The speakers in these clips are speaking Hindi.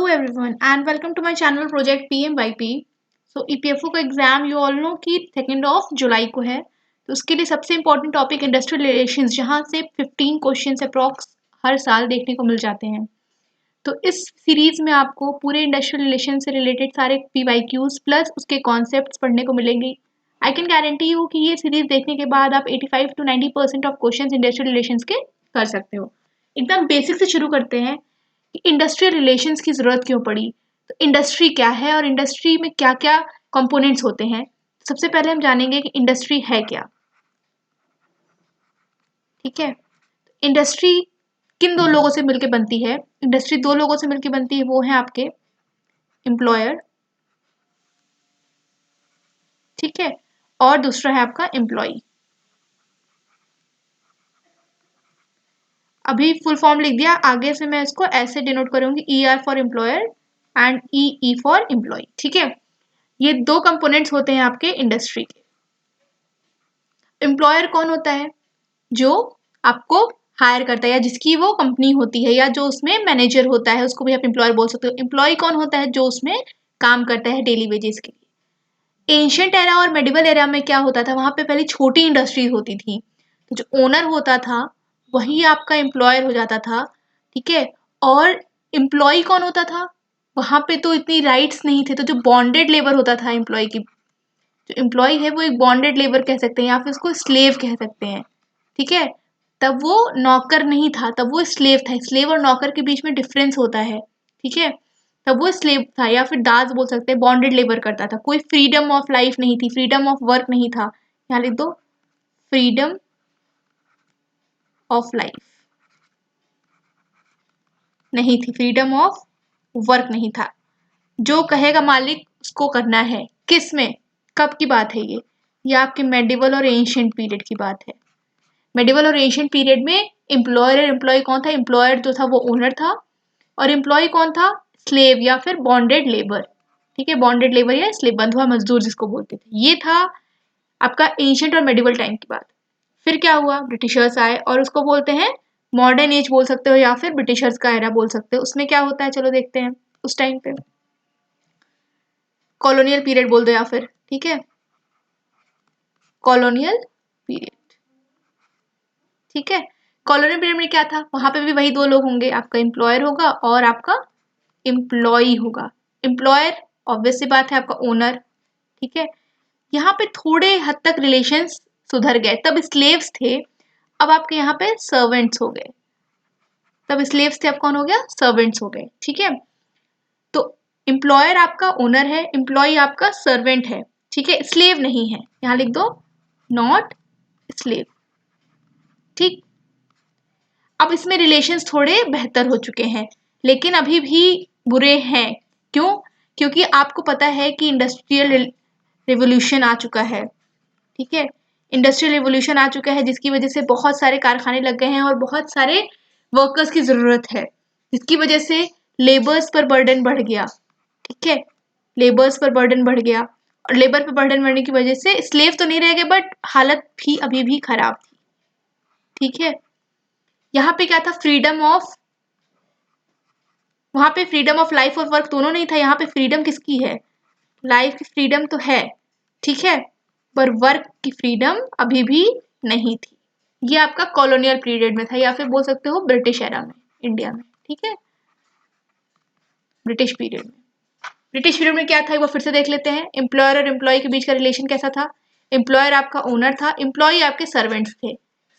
everyone and welcome to my channel Project PMYP। So EPFO का एग्जाम यू ऑल नो कि 2 जुलाई को है। तो उसके लिए सबसे इम्पोर्टेंट टॉपिक इंडस्ट्रियल रिलेशंस, जहाँ से 15 क्वेश्चन अप्रॉक्स हर साल देखने को मिल जाते हैं। तो इस सीरीज में आपको पूरे इंडस्ट्रियल रिलेशन से रिलेटेड सारे पीवाईक्यूज प्लस उसके कॉन्सेप्ट्स पढ़ने को मिलेंगे। आई कैन गारंटी यू कि ये सीरीज देखने के बाद आप 85 to 90% of question industrial relations के कर सकते हो। एकदम बेसिक से शुरू करते हैं कि इंडस्ट्रियल रिलेशंस की ज़रूरत क्यों पड़ी। तो इंडस्ट्री क्या है और इंडस्ट्री में क्या क्या कंपोनेंट्स होते हैं। सबसे पहले हम जानेंगे कि इंडस्ट्री है क्या। ठीक है, इंडस्ट्री किन दो लोगों से मिलकर बनती है। इंडस्ट्री दो लोगों से मिलकर बनती है, वो है आपके एम्प्लॉयर, ठीक है, और दूसरा है आपका एम्प्लॉई। अभी फुल फॉर्म लिख दिया, आगे से मैं इसको ऐसे डिनोट करूंगी, E R for employer and E for employee. ठीक है, ये दो कंपोनेंट्स होते हैं आपके इंडस्ट्री के। एम्प्लॉयर कौन होता है? जो आपको हायर करता है या जिसकी वो कंपनी होती है, या जो उसमें मैनेजर होता है, उसको भी आप एम्प्लॉयर बोल सकते हो। एम्प्लॉय कौन होता है? जो उसमें काम करता है डेली वेजेस के लिए। एंशियंट एरा और मेडिवल एरा में क्या होता था, वहां पे पहले छोटी इंडस्ट्रीज होती थी, तो जो ओनर होता था वही आपका एम्प्लॉयर हो जाता था। ठीक है, और एम्प्लॉय कौन होता था? वहां पे तो इतनी राइट्स नहीं थे, तो जो बॉन्डेड लेबर होता था एम्प्लॉय की, जो एम्प्लॉय है वो एक बॉन्डेड लेबर कह सकते हैं या फिर उसको स्लेव कह सकते हैं। ठीक है, तब वो नौकर नहीं था, तब वो स्लेव था। स्लेव और नौकर के बीच में डिफरेंस होता है। ठीक है, तब वो स्लेव था या फिर दास बोल सकते हैं, बॉन्डेड लेबर करता था। कोई फ्रीडम ऑफ लाइफ नहीं थी, फ्रीडम ऑफ वर्क नहीं था। यहाँ लिख दो, फ्रीडम ऑफ लाइफ नहीं थी, फ्रीडम ऑफ वर्क नहीं था। जो कहेगा मालिक उसको करना है। किस में, कब की बात है ये आपके मेडिवल और एंशियंट पीरियड की बात है। मेडिवल और एंशियंट पीरियड में एम्प्लॉयर और एम्प्लॉय कौन था? एम्प्लॉयर जो था वो ओनर था, और एम्प्लॉय कौन था? स्लेव या फिर बॉन्डेड लेबर। ठीक है, बॉन्डेड लेबर या स्लेव, बंधुआ मजदूर जिसको बोलते थे। ये था आपका एंशियंट और मेडिवल टाइम की बात। फिर क्या हुआ? ब्रिटिशर्स आए और उसको बोलते हैं मॉडर्न एज बोल सकते हो या फिर ब्रिटिशर्स का एरा बोल सकते हो। उसमें क्या होता है, चलो देखते हैं। उस टाइम पे कॉलोनियल पीरियड बोल दो या फिर, ठीक है, कॉलोनियल पीरियड। ठीक है, कॉलोनियल पीरियड में क्या था? वहां पे भी वही दो लोग होंगे, आपका एम्प्लॉयर होगा और आपका एम्प्लॉई होगा। एम्प्लॉयर ऑब्वियस सी बात है आपका ओनर। ठीक है, यहाँ पे थोड़े हद तक रिलेशंस सुधर गए। तब स्लेव्स थे, अब आपके यहाँ पे सर्वेंट्स हो गए। तब स्लेव्स थे, अब कौन हो गया? सर्वेंट्स हो गए। ठीक है, तो एम्प्लॉयर आपका ओनर है, एम्प्लॉय आपका सर्वेंट है। ठीक है, स्लेव नहीं है, यहाँ लिख दो नॉट स्लेव। ठीक, अब इसमें रिलेशंस थोड़े बेहतर हो चुके हैं, लेकिन अभी भी बुरे हैं। क्यों? क्योंकि आपको पता है कि इंडस्ट्रियल रिवोल्यूशन आ चुका है। ठीक है, इंडस्ट्रियल रिवोल्यूशन आ चुका है, जिसकी वजह से बहुत सारे कारखाने लग गए हैं और बहुत सारे वर्कर्स की ज़रूरत है, जिसकी वजह से लेबर्स पर बर्डन बढ़ गया। ठीक है, लेबर्स पर बर्डन बढ़ गया, और लेबर पर बर्डन बढ़ने की वजह से स्लेव तो नहीं रह गए, बट हालत भी अभी भी खराब थी। ठीक है, यहाँ पे क्या था? फ्रीडम ऑफ, वहां पे फ्रीडम ऑफ लाइफ और वर्क दोनों नहीं था। यहाँ पे फ्रीडम किसकी है? लाइफ की फ्रीडम तो है, ठीक है, पर वर्क की फ्रीडम अभी भी नहीं थी। ये आपका कॉलोनियल पीरियड में था, या फिर बोल सकते हो ब्रिटिश एरा में, इंडिया में। ठीक है, ब्रिटिश पीरियड में। ब्रिटिश पीरियड में क्या था, वो फिर से देख लेते हैं। एम्प्लॉयर और एम्प्लॉय के बीच का रिलेशन कैसा था? एम्प्लॉयर आपका ओनर था, एम्प्लॉय आपके सर्वेंट्स थे,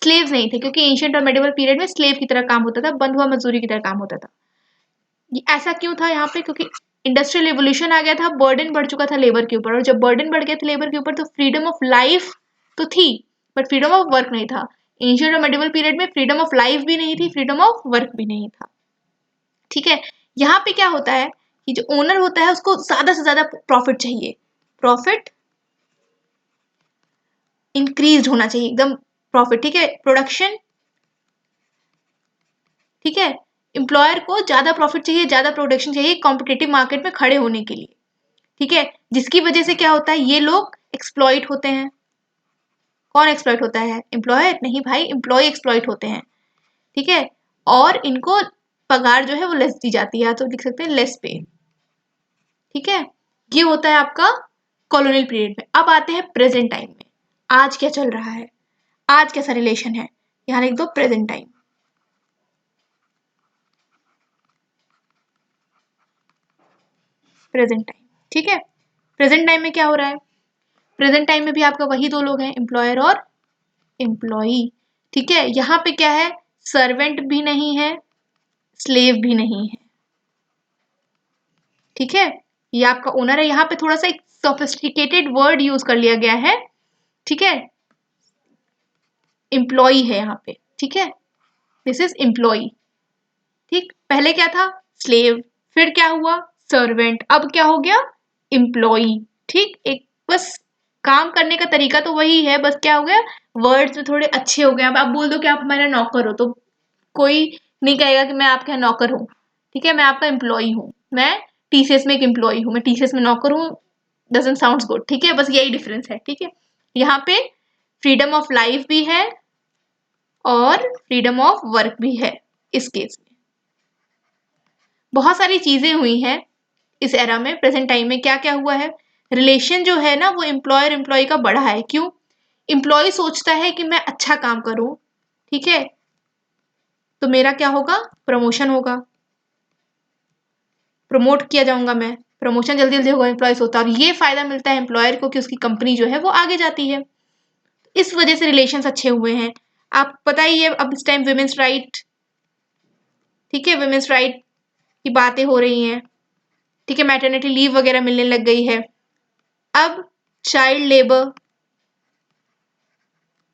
स्लेव्स नहीं थे, क्योंकि एंशियंट और मेडिवल पीरियड में स्लेव की तरह काम होता था, बंधुआ मजदूरी की तरह काम होता था। ऐसा क्यों था यहाँ पे? क्योंकि इंडस्ट्रियल रिवोल्यूशन आ गया था, बर्डन बढ़ चुका था लेबर के ऊपर, और जब बर्डन बढ़ गया था लेबर के ऊपर तो फ्रीडम ऑफ लाइफ तो थी, बट फ्रीडम ऑफ वर्क नहीं था। एंशियंट और मेडिवल पीरियड में फ्रीडम ऑफ लाइफ भी नहीं थी, फ्रीडम ऑफ वर्क भी नहीं था। ठीक है, यहाँ पे क्या होता है कि जो ओनर होता है उसको ज्यादा से ज्यादा प्रॉफिट चाहिए, प्रॉफिट इंक्रीज होना चाहिए, एकदम प्रॉफिट। ठीक है, प्रोडक्शन। ठीक है, एम्प्लॉयर को ज्यादा प्रॉफिट चाहिए, ज्यादा प्रोडक्शन चाहिए कॉम्पिटेटिव मार्केट में खड़े होने के लिए। ठीक है, जिसकी वजह से क्या होता है, ये लोग एक्सप्लॉइट होते हैं। कौन एक्सप्लॉइट होता है? एम्प्लॉयर नहीं भाई, एम्प्लॉय एक्सप्लॉइट होते हैं। ठीक है, और इनको पगार जो है वो लेस दी जाती है, या तो लिख सकते हैं लेस पे। ठीक है, ये होता है आपका कॉलोनियल पीरियड में। अब आते हैं प्रेजेंट टाइम में, आज क्या चल रहा है, आज कैसा रिलेशन है, यहाँ लिख दो प्रेजेंट टाइम। प्रेजेंट टाइम, ठीक है। प्रेजेंट टाइम में क्या हो रहा है, प्रेजेंट टाइम में भी आपका वही दो लोग हैं, एम्प्लॉयर और एम्प्लॉई। ठीक है, यहाँ पे क्या है, सर्वेंट भी नहीं है, स्लेव भी नहीं है। ठीक है, ये आपका ओनर है। यहाँ पे थोड़ा सा एक सोफिस्टिकेटेड वर्ड यूज कर लिया गया है। ठीक है, एम्प्लॉई है यहाँ पे। ठीक है, दिस इज एम्प्लॉई। ठीक, पहले क्या था, स्लेव, फिर क्या हुआ, सर्वेंट, अब क्या हो गया, एम्प्लॉई। ठीक, एक बस काम करने का तरीका तो वही है, बस क्या हो गया, वर्ड्स में थोड़े अच्छे हो गए। अब आप बोल दो कि आप हमारा नौकर हो, तो कोई नहीं कहेगा कि मैं आपके यहाँ नौकर हूँ। ठीक है, मैं आपका एम्प्लॉई हूँ, मैं टीसीएस में एक एम्प्लॉई हूँ, मैं टीसीएस में नौकर हूँ, डजंट साउंड्स गुड। ठीक है, बस यही डिफरेंस है। ठीक है, यहाँ पे फ्रीडम ऑफ लाइफ भी है और फ्रीडम ऑफ वर्क भी है। इस केस में बहुत सारी चीजें हुई हैं इस एरा में। प्रेजेंट टाइम में क्या क्या हुआ है, रिलेशन जो है ना वो एम्प्लॉयर एम्प्लॉय का बढ़ा है। क्यों, एम्प्लॉय सोचता है कि मैं अच्छा काम करूं, ठीक है, तो मेरा क्या होगा, प्रमोशन होगा, प्रमोट किया जाऊंगा मैं, प्रमोशन जल्दी जल्दी होगा, एम्प्लॉय सोचता है। और ये फायदा मिलता है एम्प्लॉयर को कि उसकी कंपनी जो है वो आगे जाती है। इस वजह से रिलेशंस अच्छे हुए हैं। आप पता ही है अब इस टाइम वुमेन्स राइट, ठीक है, वुमेन्स राइट की बातें हो रही हैं। ठीक है, मैटरनिटी लीव वगैरह मिलने लग गई है। अब चाइल्ड लेबर,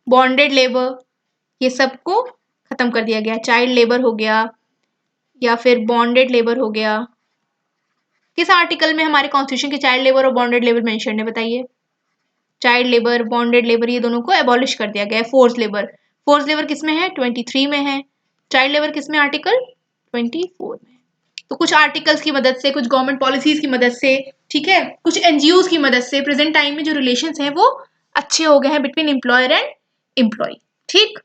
बॉन्डेड लेबर, ये सबको खत्म कर दिया गया। चाइल्ड लेबर हो गया या फिर बॉन्डेड लेबर हो गया। किस आर्टिकल में हमारे कॉन्स्टिट्यूशन के चाइल्ड लेबर और बॉन्डेड लेबर मेंशन है, बताइए। चाइल्ड लेबर, बॉन्डेड लेबर, ये दोनों को एबॉलिश कर दिया गया है। फोर्स लेबर, फोर्स लेबर किस में है, 23 में है। चाइल्ड लेबर किस में, आर्टिकल 24 में। तो कुछ आर्टिकल्स की मदद से, कुछ गवर्नमेंट पॉलिसीज की मदद से, ठीक है, कुछ एनजीओ की मदद से प्रेजेंट टाइम में जो रिलेशंस हैं वो अच्छे हो गए हैं बिटवीन एम्प्लॉयर एंड एम्प्लॉय। ठीक,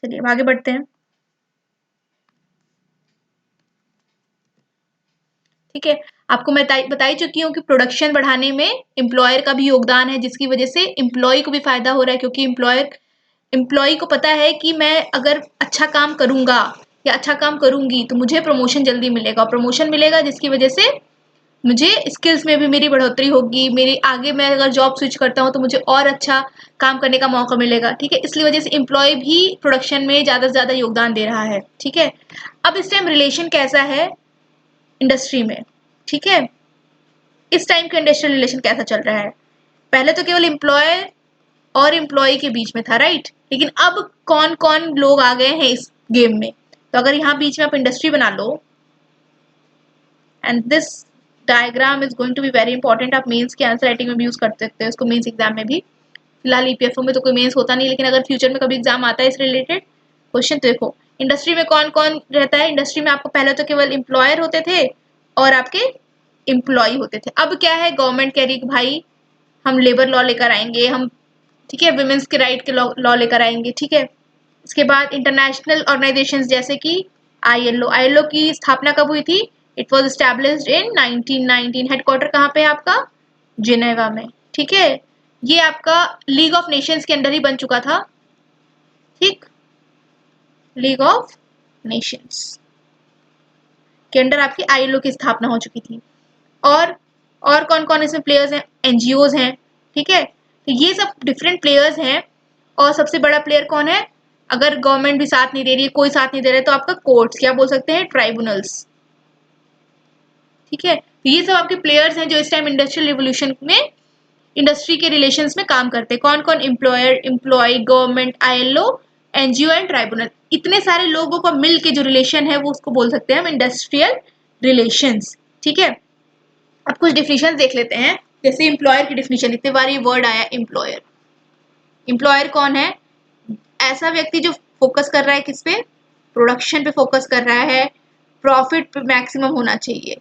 चलिए अब आगे बढ़ते हैं। ठीक है, आपको मैं बताई चुकी हूँ कि प्रोडक्शन बढ़ाने में एम्प्लॉयर का भी योगदान है, जिसकी वजह से एम्प्लॉय को भी फायदा हो रहा है, क्योंकि एम्प्लॉय को पता है कि मैं अगर अच्छा काम करूंगा या अच्छा काम करूंगी तो मुझे प्रमोशन जल्दी मिलेगा, प्रमोशन मिलेगा जिसकी वजह से मुझे स्किल्स में भी मेरी बढ़ोतरी होगी, मेरी आगे मैं अगर जॉब स्विच करता हूँ तो मुझे और अच्छा काम करने का मौका मिलेगा। ठीक है, इसलिए वजह से एम्प्लॉय भी प्रोडक्शन में ज़्यादा से ज़्यादा योगदान दे रहा है। ठीक है, अब इस टाइम रिलेशन कैसा है इंडस्ट्री में, ठीक है, इस टाइम का इंडस्ट्रियल रिलेशन कैसा चल रहा है। पहले तो केवल एम्प्लॉय और एम्प्लॉय के बीच में था, राइट, लेकिन अब कौन कौन लोग आ गए हैं इस गेम में। तो अगर यहाँ बीच में आप इंडस्ट्री बना लो, and this diagram is going to be very important, आप मेंस की आंसर राइटिंग में भी यूज कर सकते हो इसको, मेंस एग्जाम में भी। फिलहाल ईपीएफओ में तो कोई मेंस होता नहीं, लेकिन अगर फ्यूचर में कभी एग्जाम आता है इस रिलेटेड क्वेश्चन, तो देखो इंडस्ट्री में कौन कौन रहता है। इंडस्ट्री में आपको पहले तो केवल एम्प्लॉयर होते थे और आपके एम्प्लॉय होते थे। अब क्या है, गवर्नमेंट कह रही कि भाई हम लेबर लॉ लेकर आएंगे, हम, ठीक है, वुमेन्स के राइट के लॉ लेकर आएंगे। ठीक है, इसके बाद इंटरनेशनल ऑर्गेनाइजेशंस जैसे कि आईएलओ, आईएलओ की स्थापना कब हुई थी, it was established in 1919। Headquarter कहाँ पे है आपका, जिनेवा में। ठीक है, ये आपका लीग ऑफ नेशंस के अंडर ही बन चुका था। ठीक, लीग ऑफ नेशंस के अंडर आपकी आईएलओ की स्थापना हो चुकी थी। और कौन कौन इसमें प्लेयर्स हैं, एनजीओज हैं। ठीक है, तो ये सब डिफरेंट प्लेयर्स हैं। और सबसे बड़ा प्लेयर कौन है, अगर गवर्नमेंट भी साथ नहीं दे रही है, कोई साथ नहीं दे रहा है, तो आपका कोर्ट्स, क्या बोल सकते हैं, ट्राइब्यूनल्स। ठीक है, तो ये सब आपके प्लेयर्स हैं जो इस टाइम इंडस्ट्रियल रिवोल्यूशन में इंडस्ट्री के रिलेशंस में काम करते हैं। कौन कौन, employer, employee, government, ILO, NGO and tribunal. इतने सारे लोगों का मिल के जो रिलेशन है वो उसको बोल सकते हैं हम इंडस्ट्रियल रिलेशंस। ठीक है, अब कुछ डिफिनेशन देख लेते हैं। जैसे एम्प्लॉयर की डिफिनेशन, इतने बार ये वर्ड आया एम्प्लॉयर। एम्प्लॉयर कौन है, ऐसा व्यक्ति जो फोकस कर रहा है किस पे, प्रोडक्शन पे फोकस कर रहा है, प्रॉफिट पे मैक्सिमम होना चाहिए।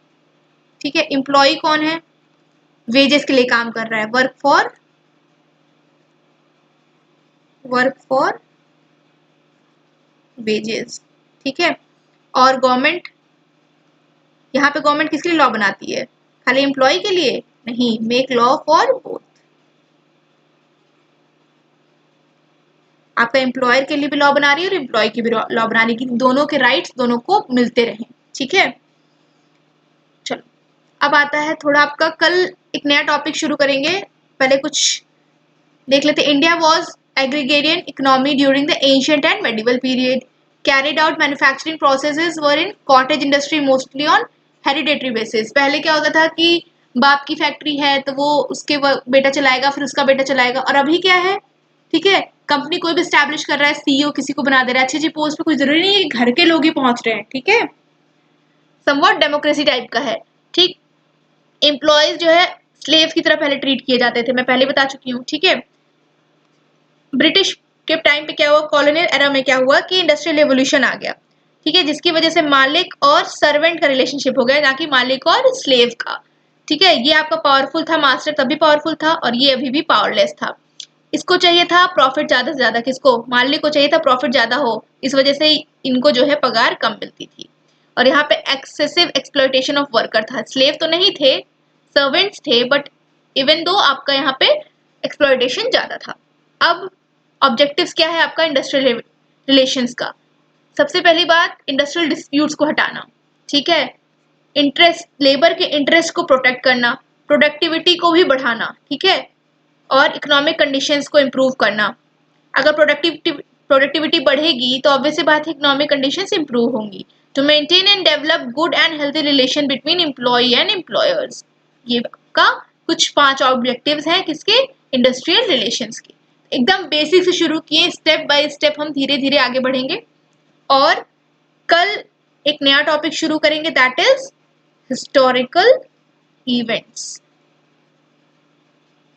ठीक है, एम्प्लॉय कौन है, वेजेस के लिए काम कर रहा है, वर्क फॉर वेजेस। ठीक है, और गवर्नमेंट, यहाँ पे गवर्नमेंट किसके लिए लॉ बनाती है? खाली एम्प्लॉय के लिए नहीं, मेक लॉ फॉर बोथ। आपका एम्प्लॉयर के लिए भी लॉ बना रही है और एम्प्लॉय की भी लॉ बना रही है कि दोनों के राइट्स दोनों को मिलते रहें। ठीक है, चलो अब आता है थोड़ा आपका, कल एक नया टॉपिक शुरू करेंगे, पहले कुछ देख लेते। India was agrarian economy during the ancient and medieval period, carried out manufacturing processes were in cottage industry mostly on hereditary basis. पहले क्या होता था कि बाप की फैक्ट्री है तो वो उसके बेटा चलाएगा, फिर उसका बेटा चलाएगा। और अभी क्या है, ठीक है, कंपनी कोई भी स्टैब्लिश कर रहा है, सीईओ किसी को बना दे रहा है, अच्छी अच्छी पोस्ट पे, कोई जरूरी नहीं है कि घर के लोग ही पहुंच रहे हैं। ठीक है, समवॉट डेमोक्रेसी टाइप का है। ठीक, एम्प्लॉयज जो है स्लेव की तरह पहले ट्रीट किए जाते थे, मैं पहले बता चुकी हूँ। ठीक है, ब्रिटिश के टाइम पे क्या हुआ, कॉलोनियल एरा में क्या हुआ कि इंडस्ट्रियल रेवोल्यूशन आ गया। ठीक है, जिसकी वजह से मालिक और सर्वेंट का रिलेशनशिप हो गया, ना कि मालिक और स्लेव का। ठीक है, ये आपका पावरफुल था, मास्टर तभी पावरफुल था और ये अभी भी पावरलेस था। इसको चाहिए था प्रॉफिट ज्यादा से ज्यादा, किसको, मालिक को चाहिए था प्रॉफिट ज्यादा हो, इस वजह से इनको जो है पगार कम मिलती थी। और यहाँ पे एक्सेसिव एक्सप्लॉयटेशन ऑफ वर्कर था, स्लेव तो नहीं थे, सर्वेंट्स थे, बट इवन दो आपका यहाँ पे एक्सप्लॉयटेशन ज्यादा था। अब ऑब्जेक्टिव्स क्या है आपका इंडस्ट्रियल रिलेशंस का? सबसे पहली बात, इंडस्ट्रियल डिस्प्यूट्स को हटाना। ठीक है, इंटरेस्ट, लेबर के इंटरेस्ट को प्रोटेक्ट करना, प्रोडक्टिविटी को भी बढ़ाना। ठीक है, और इकोनॉमिक कंडीशंस को इम्प्रूव करना। अगर प्रोडक्टिविटी बढ़ेगी तो ऑब्वियस सी बात है इकोनॉमिक कंडीशंस इम्प्रूव होंगी। To maintain and develop good and healthy relation between employee and employers, ये का कुछ 5 ऑब्जेक्टिव्स हैं किसके, इंडस्ट्रियल रिलेशंस के। एकदम बेसिक से शुरू किए, स्टेप बाय स्टेप हम धीरे धीरे आगे बढ़ेंगे। और कल एक नया टॉपिक शुरू करेंगे, दैट इज हिस्टोरिकल इवेंट्स।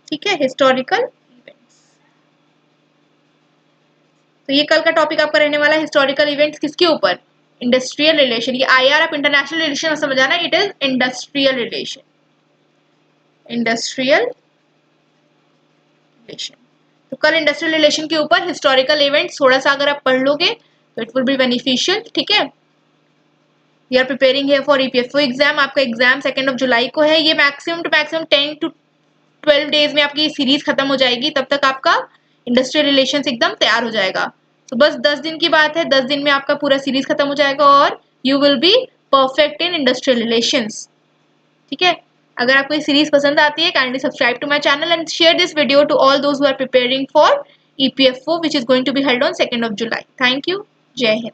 ठीक है, हिस्टोरिकल इवेंट्स, तो ये कल का टॉपिक आपका रहने वाला है, हिस्टोरिकल इवेंट्स किसके ऊपर, इंडस्ट्रियल रिलेशन। ये आईआर आप इंटरनेशनल रिलेशन समझ आना, it is industrial relation, industrial relation. तो कल इंडस्ट्रियल रिलेशन के ऊपर हिस्टोरिकल इवेंट्स थोड़ा सा अगर आप पढ़ लोगे तो इट विल बी बेनिफिशियल। ठीक है, वी आर प्रिपेयरिंग है फॉर ईपीएफओ एग्जाम। आपका एग्जाम 2 जुलाई को है। ये maximum to maximum 10 to 12 days में आपकी सीरीज खत्म हो जाएगी, तब तक आपका इंडस्ट्रियल रिलेशंस एकदम तैयार हो जाएगा। तो बस 10 दिन की बात है, 10 दिन में आपका पूरा सीरीज खत्म हो जाएगा और you will be perfect in industrial relations. ठीक है, अगर आपको ये सीरीज पसंद आती है, kindly subscribe to my channel and share this video to all those who are preparing for EPFO which is going to be held on 2 July। Thank you, जय हिंद।